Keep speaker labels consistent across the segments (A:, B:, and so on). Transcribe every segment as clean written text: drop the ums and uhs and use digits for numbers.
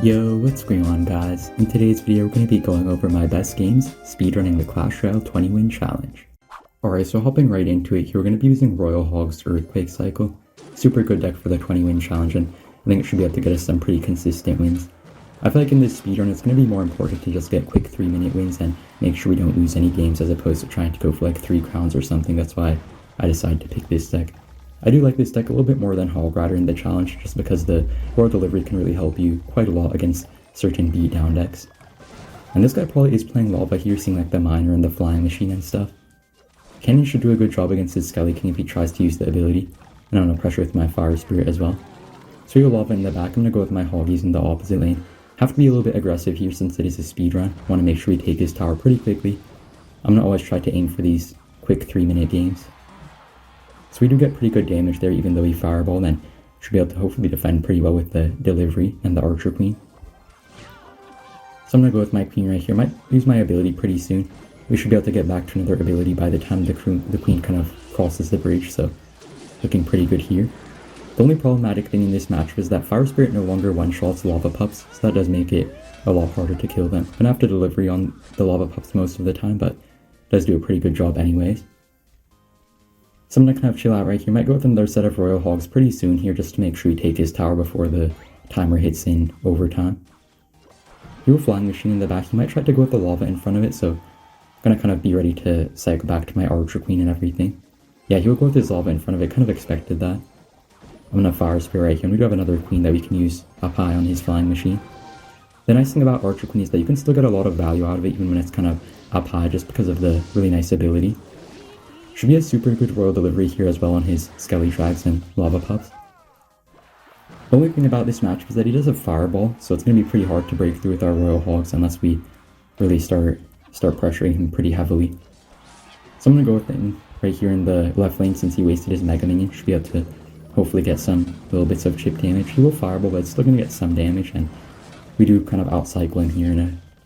A: Yo, what's going on guys? In today's video we're going to be going over my best games, speedrunning the Clash Royale 20 win challenge. Alright, so hopping right into it here, we're going to be using Royal Hogs Earthquake Cycle. Super good deck for the 20 win challenge, and I think it should be able to get us some pretty consistent wins. I feel like in this speedrun it's going to be more important to just get quick 3-minute wins and make sure we don't lose any games as opposed to trying to go for like 3 crowns or something. That's why I decided to pick this deck. I do like this deck a little bit more than Hog in the challenge, just because the Royal Delivery can really help you quite a lot against certain beatdown decks. And this guy probably is playing Lava here, seeing like the Miner and the Flying Machine and stuff. Canyon should do a good job against his Skelly King if he tries to use the ability, and I'm going to pressure with my Fire Spirit as well. So we go Lava in the back. I'm going to go with my Hoggies in the opposite lane. Have to be a little bit aggressive here since it is a speedrun. Want to make sure we take his tower pretty quickly. I'm going to always try to aim for these quick 3-minute games. So we do get pretty good damage there, even though we fireball, and should be able to hopefully defend pretty well with the delivery and the Archer Queen. So I'm going to go with my Queen right here. Might use my ability pretty soon. We should be able to get back to another ability by the time the Queen kind of crosses the bridge, so looking pretty good here. The only problematic thing in this match was that Fire Spirit no longer one-shots Lava Pups, so that does make it a lot harder to kill them. I'm going to have to delivery on the Lava Pups most of the time, but does do a pretty good job anyways. So I'm going to kind of chill out right here. Might go with another set of Royal Hogs pretty soon here just to make sure we take his tower before the timer hits in overtime. He will Flying Machine in the back. He might try to go with the Lava in front of it, so I'm going to kind of be ready to cycle back to my Archer Queen and everything. Yeah, he will go with his Lava in front of it. Kind of expected that. I'm going to Fire Spirit right here, and we do have another Queen that we can use up high on his Flying Machine. The nice thing about Archer Queen is that you can still get a lot of value out of it even when it's kind of up high just because of the really nice ability. Should be a super good Royal Delivery here as well on his Skelly Drags and Lava Pups. The only thing about this match is that he does have Fireball, so it's going to be pretty hard to break through with our Royal Hogs unless we really start pressuring him pretty heavily. So I'm going to go with him right here in the left lane since he wasted his Mega Minion. Should be able to hopefully get some little bits of chip damage. He will Fireball, but it's still going to get some damage, and we do kind of outcycle him here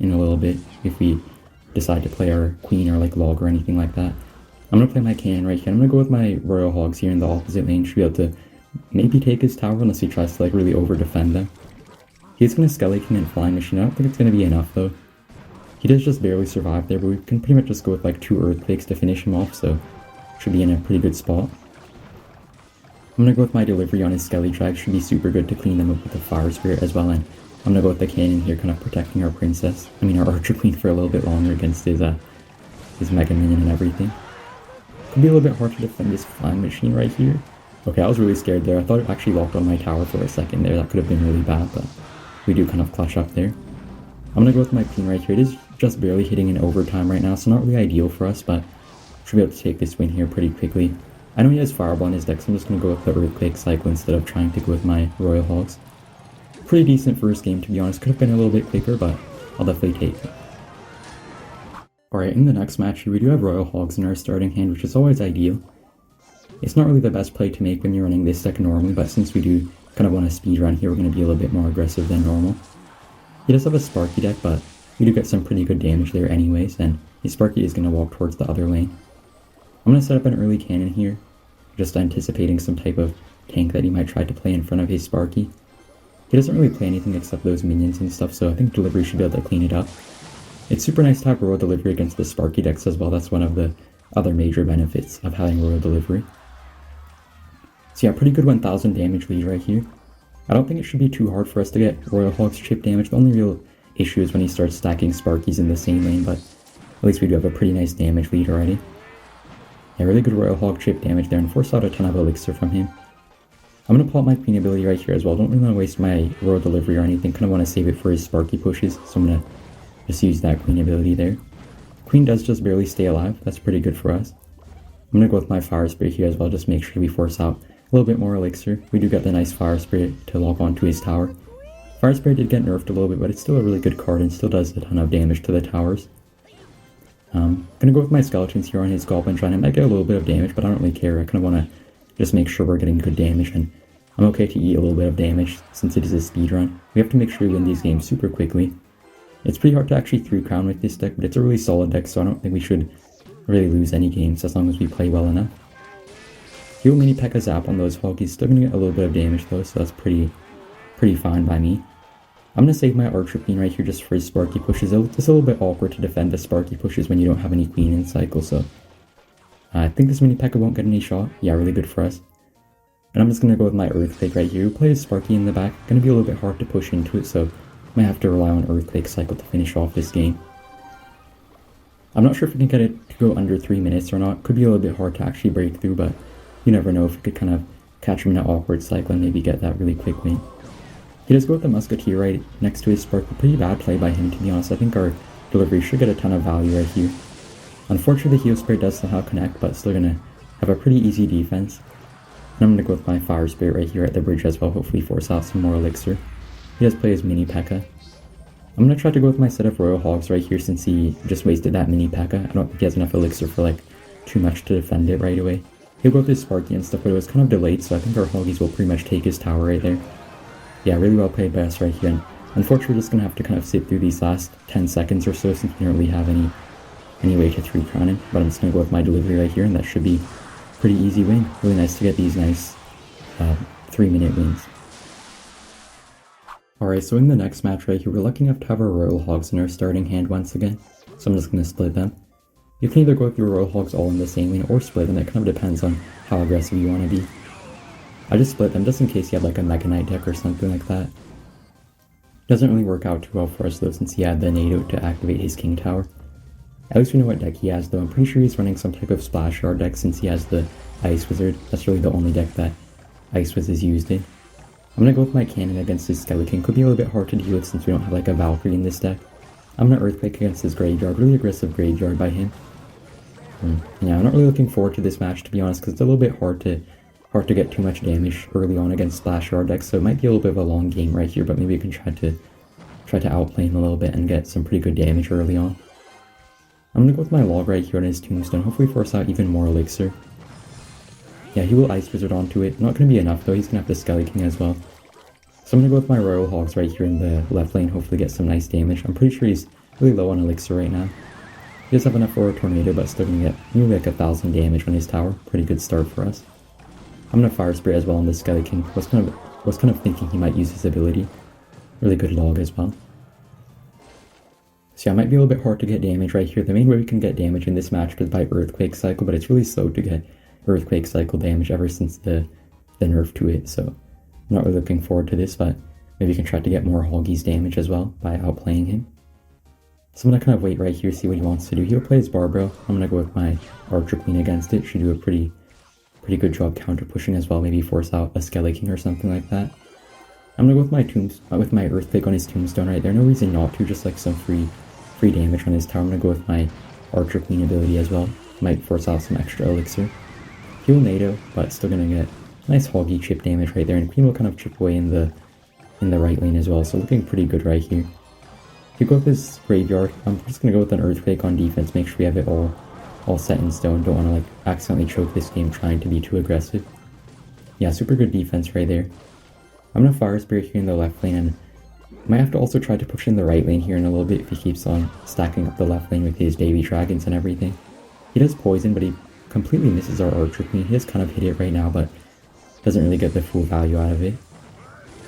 A: in a little bit if we decide to play our Queen or like Log or anything like that. I'm going to play my Cannon right here. I'm going to go with my Royal Hogs here in the opposite lane. Should be able to maybe take his tower unless he tries to like really over-defend them. He's going to Skelly King and Flying Machine. I don't think it's going to be enough though. He does just barely survive there, but we can pretty much just go with like 2 Earthquakes to finish him off, so should be in a pretty good spot. I'm going to go with my delivery on his Skelly Drag. Should be super good to clean them up with the Fire Spirit as well, and I'm going to go with the Cannon here, kind of protecting our Princess. I mean our Archer Queen for a little bit longer against his Mega Minion and everything. Could be a little bit hard to defend this Flying Machine right here. Okay, I was really scared there. I thought it actually locked on my tower for a second there. That could have been really bad, but we do kind of clutch up there. I'm going to go with my Queen right here. It is just barely hitting in overtime right now, so not really ideal for us, but should be able to take this win here pretty quickly. I know he has Fireball in his deck, so I'm just going to go with the Earthquake Cycle instead of trying to go with my Royal Hogs. Pretty decent first game, to be honest. Could have been a little bit quicker, but I'll definitely take it. Alright, in the next match we do have Royal Hogs in our starting hand, which is always ideal. It's not really the best play to make when you're running this deck normally, but since we do kind of want to speed run here, we're going to be a little bit more aggressive than normal. He does have a Sparky deck, but we do get some pretty good damage there anyways, and his Sparky is going to walk towards the other lane. I'm going to set up an early Cannon here, just anticipating some type of tank that he might try to play in front of his Sparky. He doesn't really play anything except those minions and stuff, so I think delivery should be able to clean it up. It's super nice to have Royal Delivery against the Sparky decks as well. That's one of the other major benefits of having Royal Delivery. So yeah, pretty good 1000 damage lead right here. I don't think it should be too hard for us to get Royal Hogs chip damage. The only real issue is when he starts stacking Sparkies in the same lane, but at least we do have a pretty nice damage lead already. Yeah, really good Royal Hog chip damage there and force out a ton of Elixir from him. I'm going to pull out my Queen ability right here as well. Don't really want to waste my Royal Delivery or anything. Kind of want to save it for his Sparky pushes, so I'm going to just use that Queen ability there. Queen does just barely stay alive. That's pretty good for us. I'm going to go with my Fire Spirit here as well. Just make sure we force out a little bit more Elixir. We do get the nice Fire Spirit to lock onto his tower. Fire Spirit did get nerfed a little bit, but it's still a really good card and still does a ton of damage to the towers. I'm going to go with my Skeletons here on his Goblin Giant. I might get a little bit of damage, but I don't really care. I kind of want to just make sure we're getting good damage, and I'm okay to eat a little bit of damage since it is a speedrun. We have to make sure we win these games super quickly. It's pretty hard to actually 3-crown with this deck, but it's a really solid deck, so I don't think we should really lose any games as long as we play well enough. He'll mini Pekka Zap on those Hog. He's still going to get a little bit of damage though, so that's pretty fine by me. I'm going to save my Archer Queen right here just for his Sparky pushes. It's a little bit awkward to defend the Sparky pushes when you don't have any Queen in cycle, so I think this mini Pekka won't get any shot. Yeah, really good for us. And I'm just going to go with my Earthquake right here. Who plays Sparky in the back. Going to be a little bit hard to push into it, so might have to rely on Earthquake cycle to finish off this game. I'm not sure if we can get it to go under 3 minutes or not. Could be a little bit hard to actually break through, but you never know if we could kind of catch him in an awkward cycle and maybe get that really quick win. He does go with the Musketeer right next to his Sparky. Pretty bad play by him, to be honest. I think our delivery should get a ton of value right here. Unfortunately, the Heal Spray does somehow connect, but still gonna have a pretty easy defense. And I'm gonna go with my Fire Spirit right here at the bridge as well, hopefully force out some more Elixir. He does play his mini Pekka. I'm gonna try to go with my set of Royal Hogs right here since he just wasted that mini Pekka. I don't think he has enough Elixir for like too much to defend it right away. He'll go with his Sparky and stuff, but it was kind of delayed, so I think our Hoggies will pretty much take his tower right there. Yeah, really well played by us right here, and unfortunately we're just going to have to kind of sit through these last 10 seconds or so since we don't really have any way to 3-crown him, but I'm just going to go with my delivery right here, and that should be a pretty easy win. Really nice to get these nice 3-minute wins. Alright, so in the next match right here, we're lucky enough to have our Royal Hogs in our starting hand once again, so I'm just going to split them. You can either go with your Royal Hogs all in the same lane or split them, it kind of depends on how aggressive you want to be. I just split them just in case you have like a Mega Knight deck or something like that. Doesn't really work out too well for us though since he had the NATO to activate his King Tower. At least we know what deck he has though. I'm pretty sure he's running some type of Splash Yard deck since he has the Ice Wizard. That's really the only deck that Ice Wiz is used in. I'm gonna go with my Cannon against his Skeleton. Could be a little bit hard to deal with since we don't have like a Valkyrie in this deck. I'm gonna Earthquake against his Graveyard. Really aggressive Graveyard by him. Yeah, I'm not really looking forward to this match to be honest because it's a little bit hard to get too much damage early on against Splash Yard decks, so it might be a little bit of a long game right here, but maybe we can try to outplay him a little bit and get some pretty good damage early on. I'm gonna go with my Log right here on his Tombstone, hopefully force out even more Elixir. Yeah, he will Ice Wizard onto it. Not gonna be enough though, he's gonna have the Skelly King as well. So I'm gonna go with my Royal Hogs right here in the left lane, hopefully get some nice damage. I'm pretty sure he's really low on Elixir right now. He does have enough for a Tornado, but still gonna get nearly like 1,000 damage on his tower. Pretty good start for us. I'm gonna Fire Spirit as well on the Skelly King. Was kind of thinking he might use his ability. Really good Log as well. So yeah, it might be a little bit hard to get damage right here. The main way we can get damage in this match is by Earthquake Cycle, but it's really slow to get Earthquake Cycle damage ever since the nerf to it. So I'm not really looking forward to this, but maybe we can try to get more Hoggies damage as well by outplaying him. So I'm gonna kind of wait right here, see what he wants to do. He'll play his Barbaro. I'm gonna go with my Archer Queen against it. Should do a pretty good job counter pushing as well, maybe force out a Skelly King or something like that. I'm gonna go with my Earthquake on his Tombstone right there. No reason not to, just like some free damage on his tower. I'm gonna go with my Archer Queen ability as well. Might force out some extra Elixir. He will NATO, but still gonna get nice Hoggy chip damage right there, and Queen will kind of chip away in the right lane as well, so looking pretty good right here. If you go with his Graveyard, I'm just gonna go with an Earthquake on defense, make sure we have it all set in stone. Don't want to like accidentally choke this game trying to be too aggressive. Yeah, super good defense right there. I'm gonna Fire Spirit here in the left lane, and might have to also try to push in the right lane here in a little bit if he keeps on stacking up the left lane with his baby dragons and everything. He does poison, but he completely misses our Archer Queen. He has kind of hit it right now, but doesn't really get the full value out of it.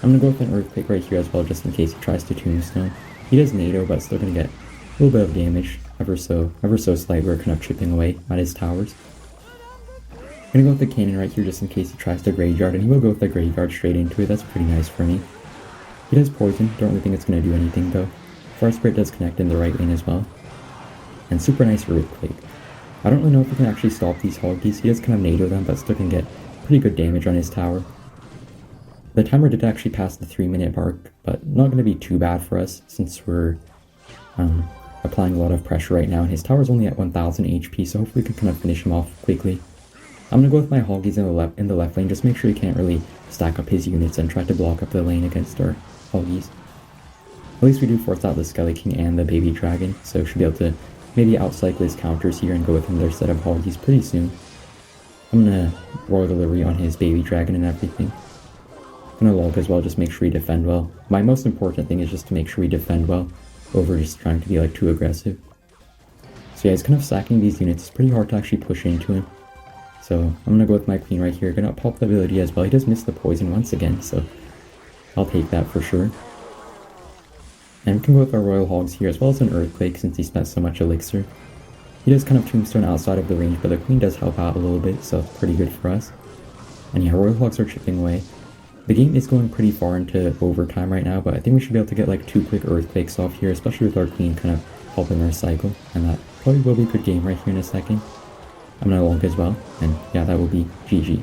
A: I'm gonna go with an Earthquake right here as well, just in case he tries to Tombstone. He does NATO, but still gonna get a little bit of damage. Ever so slight. We're kind of chipping away at his towers. I'm gonna go with the Cannon right here just in case he tries to Graveyard, and he will go with the Graveyard straight into it. That's pretty nice for me. He does poison, don't really think it's gonna do anything though. Fire Spirit does connect in the right lane as well. And super nice Earthquake. I don't really know if we can actually stop these Hoggies. He does kind of NATO them, but still can get pretty good damage on his tower. The timer did actually pass the 3-minute mark, but not gonna be too bad for us since we're applying a lot of pressure right now, and his tower's only at 1000 HP, so hopefully we can kind of finish him off quickly. I'm gonna go with my Hoggies in the left lane, just make sure he can't really stack up his units and try to block up the lane against our Hoggies. At least we do force out the Skelly King and the Baby Dragon, so should be able to maybe outcycle his counters here and go with another set of Hoggies pretty soon. I'm gonna Royal Delivery on his Baby Dragon and everything. I'm gonna Log as well, just make sure we defend well. My most important thing is just to make sure we defend well, over just trying to be like too aggressive. So yeah, he's kind of stacking these units. It's pretty hard to actually push into him. So I'm gonna go with my Queen right here. Gonna pop the ability as well. He does miss the poison once again, so I'll take that for sure. And we can go with our Royal Hogs here as well as an Earthquake since he spent so much elixir. He does kind of Tombstone outside of the range, but the Queen does help out a little bit, so it's pretty good for us. And yeah, Royal Hogs are chipping away. The game is going pretty far into overtime right now, but I think we should be able to get like 2 quick Earthquakes off here, especially with our Queen kind of helping our cycle. And that probably will be a good game right here in a second. I'm gonna log as well, and yeah, that will be GG.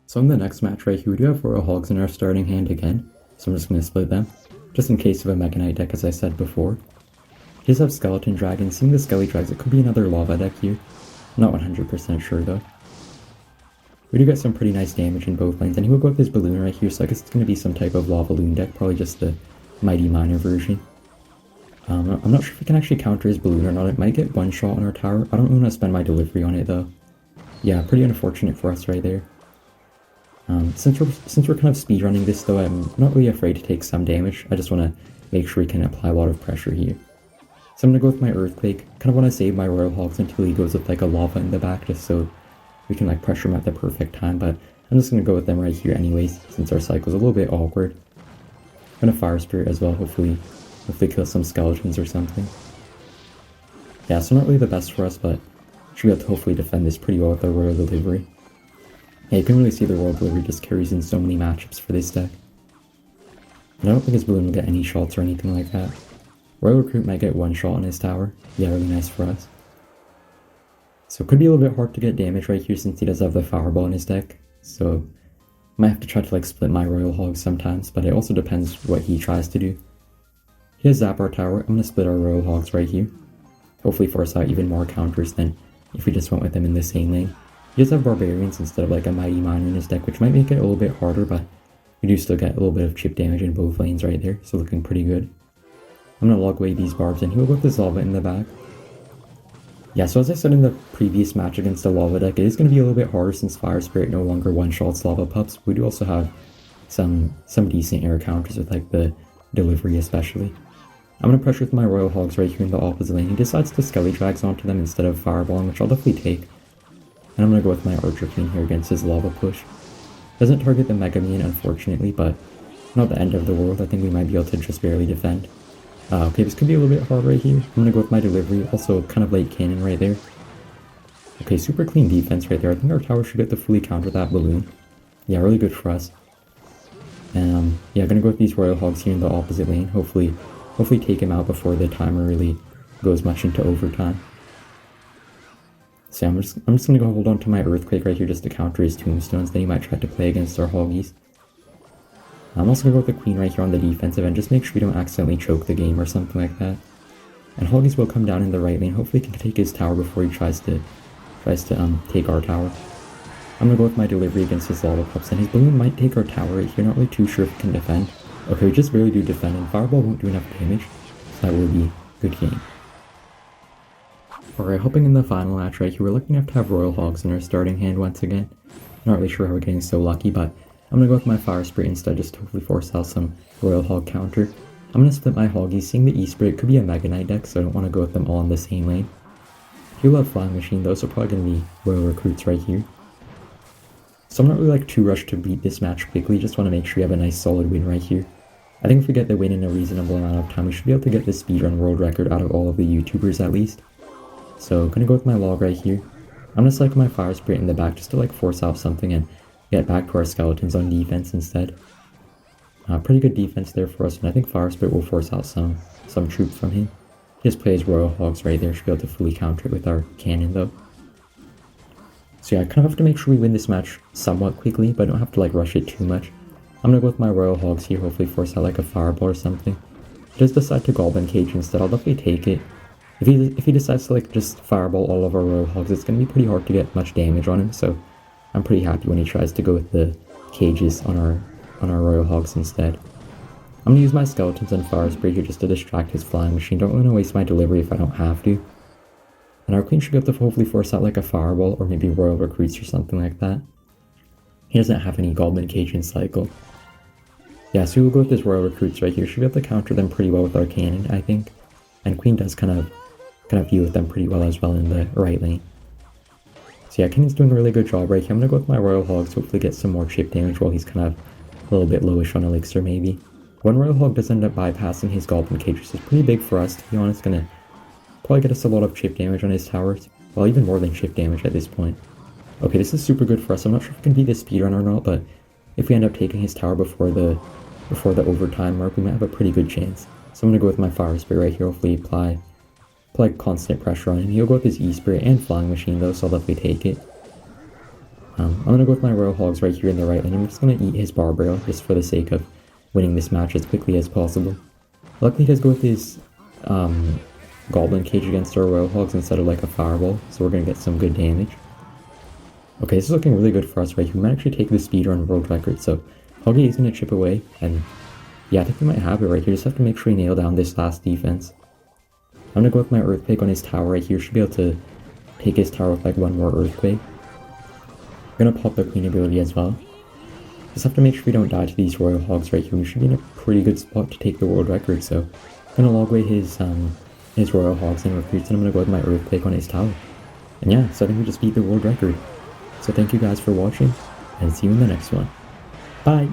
A: So in the next match right here, we do have Royal Hogs in our starting hand again, so I'm just gonna split them, just in case of a Mega Knight deck as I said before. He does have Skeleton Dragon. Seeing the Skelly Drags, it could be another Lava deck here. I'm not 100% sure though. We do get some pretty nice damage in both lanes, and he will go with his Balloon right here, so I guess it's going to be some type of Lava Loon deck, probably just the Mighty Miner version. I'm not sure if we can actually counter his Balloon or not. It might get one shot on our tower. I don't want to spend my delivery on it though. Yeah, pretty unfortunate for us right there. Since we're kind of speedrunning this though, I'm not really afraid to take some damage. I just want to make sure we can apply a lot of pressure here. So I'm going to go with my Earthquake. Kind of want to save my Royal Hogs until he goes with like a Lava in the back, just so we can like pressure him at the perfect time, but I'm just going to go with them right here anyways, since our cycle's a little bit awkward. I'm going to Fire Spirit as well, hopefully kill some skeletons or something. Yeah, so not really the best for us, but should be able to hopefully defend this pretty well with our Royal Delivery. Yeah, you can really see the Royal Delivery just carries in so many matchups for this deck. And I don't think his Balloon will get any shots or anything like that. Royal Recruit might get one shot on his tower. Yeah, really nice for us. So it could be a little bit hard to get damage right here since he does have the Fireball in his deck. So might have to try to like split my Royal Hogs sometimes, but it also depends what he tries to do. He has Zap our tower. I'm going to split our Royal Hogs right here. Hopefully force out even more counters than if we just went with them in the same lane. He does have Barbarians instead of like a Mighty Miner in his deck, which might make it a little bit harder, but we do still get a little bit of chip damage in both lanes right there, so looking pretty good. I'm going to log away these barbs and he will go with his Lava in the back. Yeah, so as I said in the previous match against the Lava deck, it is going to be a little bit harder since Fire Spirit no longer one-shots Lava Pups. We do also have some decent air counters with like the Delivery especially. I'm going to pressure with my Royal Hogs right here in the opposite lane. He decides to Skelly Drags onto them instead of Fireballing, which I'll definitely take. And I'm going to go with my Archer King here against his Lava Push. Doesn't target the Mega Minion unfortunately, but not the end of the world. I think we might be able to just barely defend. Okay, this could be a little bit hard right here. I'm going to go with my Delivery, also kind of late cannon right there. Okay, super clean defense right there. I think our tower should get to fully counter that Balloon. Yeah, really good for us. And yeah, I'm going to go with these Royal Hogs here in the opposite lane. Hopefully take him out before the timer really goes much into overtime. So I'm just going to go hold on to my Earthquake right here just to counter his Tombstones. Then he might try to play against our Hoggies. I'm also going to go with the Queen right here on the defensive end, just make sure we don't accidentally choke the game or something like that. And Hoggies will come down in the right lane. Hopefully he can take his tower before he tries to take our tower. I'm going to go with my Delivery against his Lava Pups, and his Balloon might take our tower right here. Not really too sure if he can defend. Okay, we just barely do defend, and Fireball won't do enough damage, so that will be a good game. Alright, hopping in the final match right here, we're lucky enough to have Royal Hogs in our starting hand once again. Not really sure how we're getting so lucky, but I'm going to go with my Fire Spirit instead, just to hopefully force out some Royal Hog counter. I'm going to split my Hoggies. Seeing the E-Spirit could be a Mega Knight deck, so I don't want to go with them all in the same lane. He'll have Flying Machine though, so probably going to be Royal Recruits right here. So I'm not really like too rushed to beat this match quickly, just want to make sure we have a nice solid win right here. I think if we get the win in a reasonable amount of time, we should be able to get the speedrun world record out of all of the YouTubers at least. So I'm going to go with my log right here. I'm going to cycle my Fire Spirit in the back just to like force out something and get back to our skeletons on defense instead. Pretty good defense there for us, and I think Fire Spirit will force out some troops from him. He just plays Royal Hogs right there, should be able to fully counter it with our cannon though. So yeah, I kind of have to make sure we win this match somewhat quickly, but I don't have to like rush it too much. I'm gonna go with my Royal Hogs here, hopefully force out like a Fireball or something. If he does decide to Goblin Cage instead, I'll definitely take it. If he decides to like just Fireball all of our Royal Hogs, it's gonna be pretty hard to get much damage on him, so I'm pretty happy when he tries to go with the cages on our Royal Hogs instead. I'm gonna use my Skeletons and Fire Spirit here just to distract his Flying Machine. Don't want to waste my delivery if I don't have to. And our Queen should be able to hopefully force out like a Fireball or maybe Royal Recruits or something like that. He doesn't have any Goblin Cage in cycle. Yeah, so we'll go with his Royal Recruits right here. Should be able to counter them pretty well with our cannon, I think. And Queen does kind of deal with them pretty well as well in the right lane. So yeah, Cannon's doing a really good job right here. I'm gonna go with my Royal Hogs, hopefully get some more chip damage while he's kind of a little bit lowish on elixir maybe. One Royal Hog does end up bypassing his Goblin cage, which is pretty big for us, to be honest. Gonna probably get us a lot of chip damage on his towers. Well, even more than chip damage at this point. Okay, this is super good for us. I'm not sure if we can beat the speedrun or not, but if we end up taking his tower before the overtime mark, we might have a pretty good chance. So I'm gonna go with my Fire Spirit right here, hopefully apply constant pressure on him. He'll go with his E-Spirit and Flying Machine though, so I'll definitely take it. I'm gonna go with my Royal Hogs right here in the right, and I'm just gonna eat his Barb Rail just for the sake of winning this match as quickly as possible. Luckily he does go with his Goblin cage against our Royal Hogs instead of like a Fireball, so we're gonna get some good damage. Okay, this is looking really good for us right here. We might actually take the speedrun world record, so Hog EQ is going to chip away, and yeah, I think we might have it right here. Just have to make sure we nail down this last defense. I'm going to go with my Earthquake on his tower right here. Should be able to take his tower with like one more Earthquake. I'm going to pop the Queen ability as well. Just have to make sure we don't die to these Royal Hogs right here. We should be in a pretty good spot to take the world record, so I'm going to Logbait his Royal Hogs and recruits, and I'm going to go with my Earthquake on his tower. And yeah, so I think we just beat the world record. So thank you guys for watching, and see you in the next one. Bye!